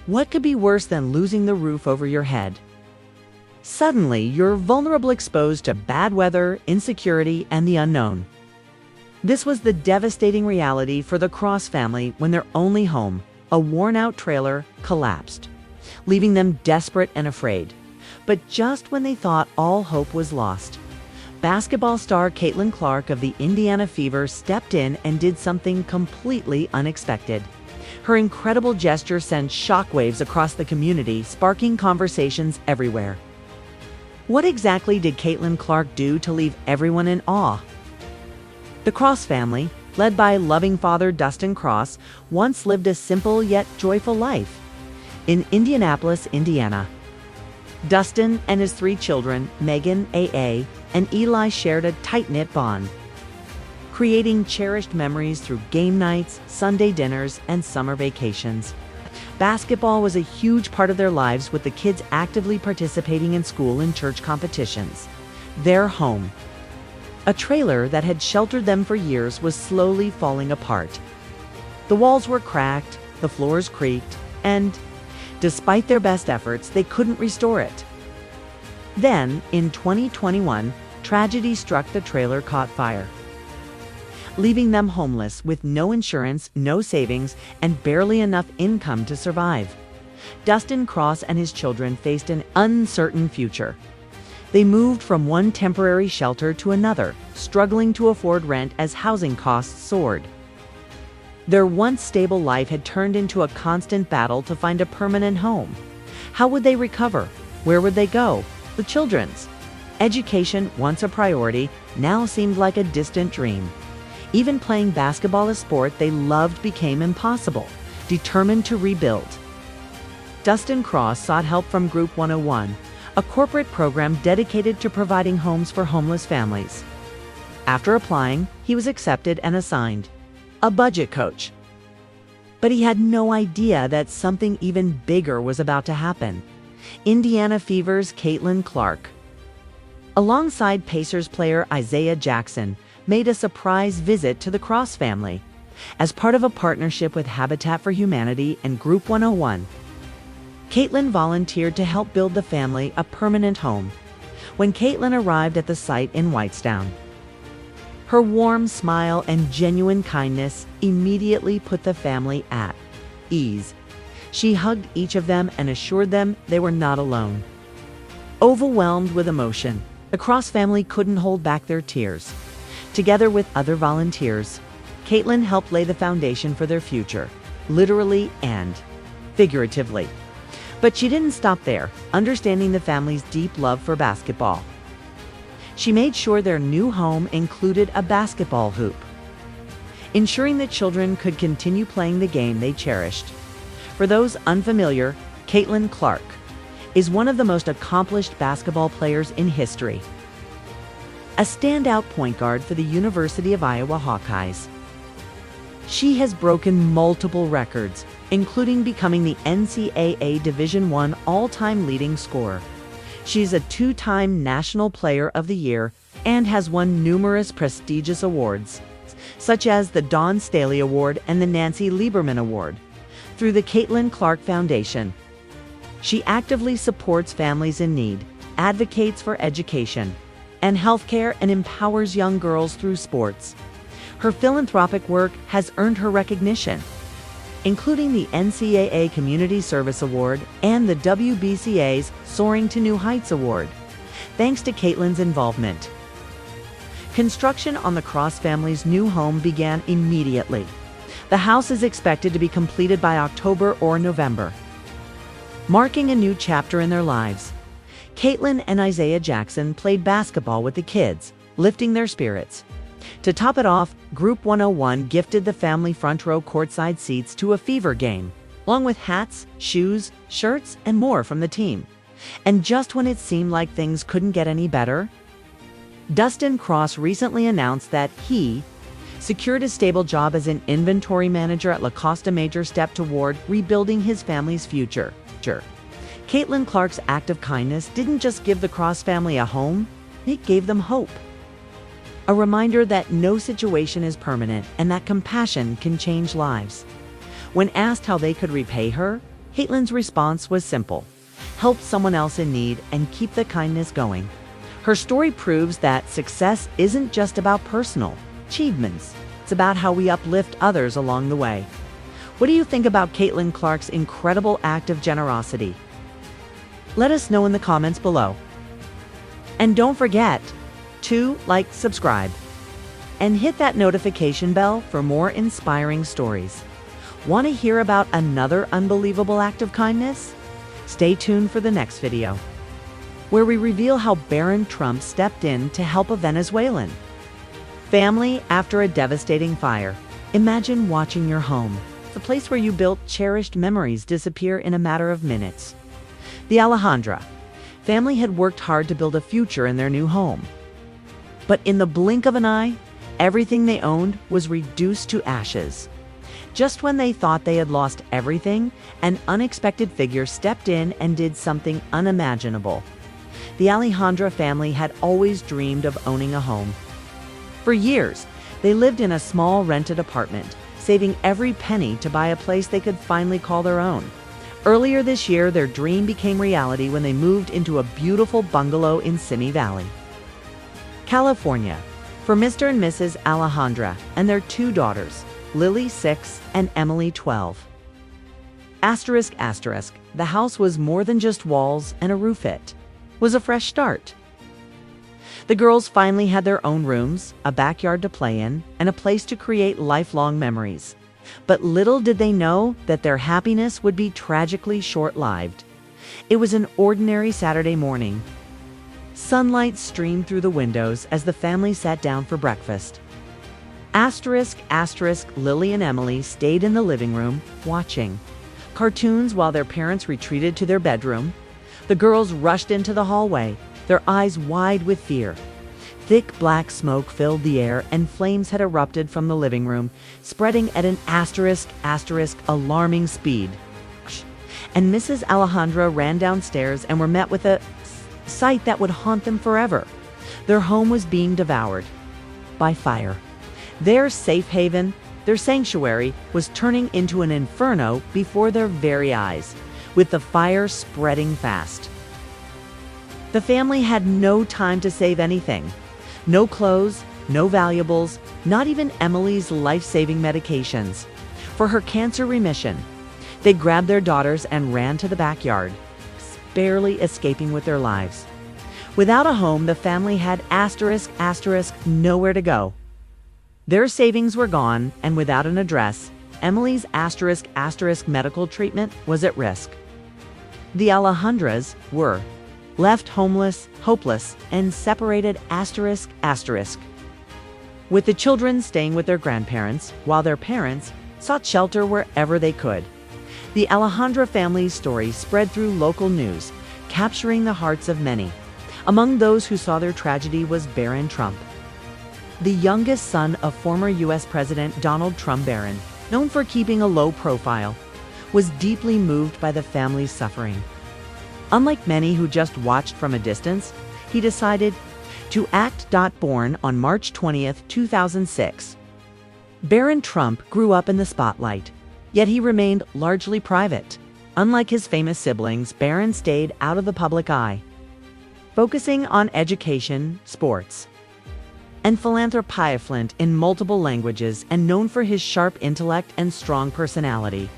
What could be worse than losing the roof over your head? Suddenly, you're vulnerable, exposed to bad weather, insecurity, and the unknown. This was the devastating reality for the Cross family when their only home, a worn-out trailer, collapsed, leaving them desperate and afraid. But just when they thought all hope was lost, basketball star Caitlin Clark of the Indiana Fever stepped in and did something completely unexpected. Her incredible gesture sent shockwaves across the community, sparking conversations everywhere. What exactly did Caitlin Clark do to leave everyone in awe? The Cross family, led by loving father Dustin Cross, once lived a simple yet joyful life in Indianapolis, Indiana. Dustin and his 3 children, Megan, AA, and Eli, shared a tight-knit bond, creating cherished memories through game nights, Sunday dinners, and summer vacations. Basketball was a huge part of their lives, with the kids actively participating in school and church competitions. Their home, a trailer that had sheltered them for years, was slowly falling apart. The walls were cracked, the floors creaked, and despite their best efforts, they couldn't restore it. Then, in 2021, tragedy struck. The trailer caught fire, leaving them homeless with no insurance, no savings, and barely enough income to survive. Dustin Cross and his children faced an uncertain future. They moved from one temporary shelter to another, struggling to afford rent as housing costs soared. Their once stable life had turned into a constant battle to find a permanent home. How would they recover? Where would they go? The children's education, once a priority, now seemed like a distant dream. Even playing basketball, a sport they loved, became impossible. Determined to rebuild, Dustin Cross sought help from Group 101, a corporate program dedicated to providing homes for homeless families. After applying, he was accepted and assigned a budget coach. But he had no idea that something even bigger was about to happen. Indiana Fever's Caitlin Clark, alongside Pacers player Isaiah Jackson, made a surprise visit to the Cross family. As part of a partnership with Habitat for Humanity and Group 101, Caitlin volunteered to help build the family a permanent home. When Caitlin arrived at the site in Whitestown, her warm smile and genuine kindness immediately put the family at ease. She hugged each of them and assured them they were not alone. Overwhelmed with emotion, the Cross family couldn't hold back their tears. Together with other volunteers, Caitlin helped lay the foundation for their future, literally and figuratively. But she didn't stop there. Understanding the family's deep love for basketball, she made sure their new home included a basketball hoop, ensuring that children could continue playing the game they cherished. For those unfamiliar, Caitlin Clark is one of the most accomplished basketball players in history. A standout point guard for the University of Iowa Hawkeyes, she has broken multiple records, including becoming the NCAA Division I all-time leading scorer. She's a 2-time National Player of the Year and has won numerous prestigious awards, such as the Dawn Staley Award and the Nancy Lieberman Award. Through the Caitlin Clark Foundation, she actively supports families in need, advocates for education and healthcare, and empowers young girls through sports. Her philanthropic work has earned her recognition, including the NCAA Community Service Award and the WBCA's Soaring to New Heights Award. Thanks to Caitlin's involvement, construction on the Cross family's new home began immediately. The house is expected to be completed by October or November, marking a new chapter in their lives. Caitlin and Isaiah Jackson played basketball with the kids, lifting their spirits. To top it off, Group 101 gifted the family front row courtside seats to a Fever game, along with hats, shoes, shirts, and more from the team. And just when it seemed like things couldn't get any better, Dustin Cross recently announced that he secured a stable job as an inventory manager at Lacoste, a major step toward rebuilding his family's future. Caitlin Clark's act of kindness didn't just give the Cross family a home, it gave them hope. A reminder that no situation is permanent and that compassion can change lives. When asked how they could repay her, Caitlin's response was simple: help someone else in need and keep the kindness going. Her story proves that success isn't just about personal achievements. It's about how we uplift others along the way. What do you think about Caitlin Clark's incredible act of generosity? Let us know in the comments below. And don't forget to like, subscribe, and hit that notification bell for more inspiring stories. Want to hear about another unbelievable act of kindness? Stay tuned for the next video, where we reveal how Baron Trump stepped in to help a Venezuelan family after a devastating fire. Imagine watching your home, the place where you built cherished memories, disappear in a matter of minutes. The Alejandra family had worked hard to build a future in their new home. But in the blink of an eye, everything they owned was reduced to ashes. Just when they thought they had lost everything, an unexpected figure stepped in and did something unimaginable. The Alejandra family had always dreamed of owning a home. For years, they lived in a small rented apartment, saving every penny to buy a place they could finally call their own. Earlier this year, their dream became reality when they moved into a beautiful bungalow in Simi Valley, California, for Mr. and Mrs. Alejandra and their two daughters, Lily 6 and Emily 12. The house was more than just walls and a roof. It was a fresh start. The girls finally had their own rooms, a backyard to play in, and a place to create lifelong memories. But little did they know that their happiness would be tragically short-lived. It was an ordinary Saturday morning. Sunlight streamed through the windows as the family sat down for breakfast. Lily and Emily stayed in the living room, watching cartoons while their parents retreated to their bedroom. The girls rushed into the hallway, their eyes wide with fear. Thick black smoke filled the air, and flames had erupted from the living room, spreading at an alarming speed. And Mrs. Alejandra ran downstairs and were met with a sight that would haunt them forever. Their home was being devoured by fire. Their safe haven, their sanctuary, was turning into an inferno before their very eyes, with the fire spreading fast. The family had no time to save anything. No clothes, no valuables, not even Emily's life-saving medications. For her cancer remission, they grabbed their daughters and ran to the backyard, barely escaping with their lives. Without a home, the family had nowhere to go. Their savings were gone, and without an address, Emily's medical treatment was at risk. The Alejandras were left homeless, hopeless, and separated with the children staying with their grandparents, while their parents sought shelter wherever they could. The Alejandra family's story spread through local news, capturing the hearts of many. Among those who saw their tragedy was Baron Trump, the youngest son of former U.S. President Donald Trump. Baron, known for keeping a low profile, was deeply moved by the family's suffering. Unlike many who just watched from a distance, he decided to act. Born on March 20, 2006, Baron Trump grew up in the spotlight, yet he remained largely private. Unlike his famous siblings, Baron stayed out of the public eye, focusing on education, sports, and philanthropy. Fluent in multiple languages and known for his sharp intellect and strong personality,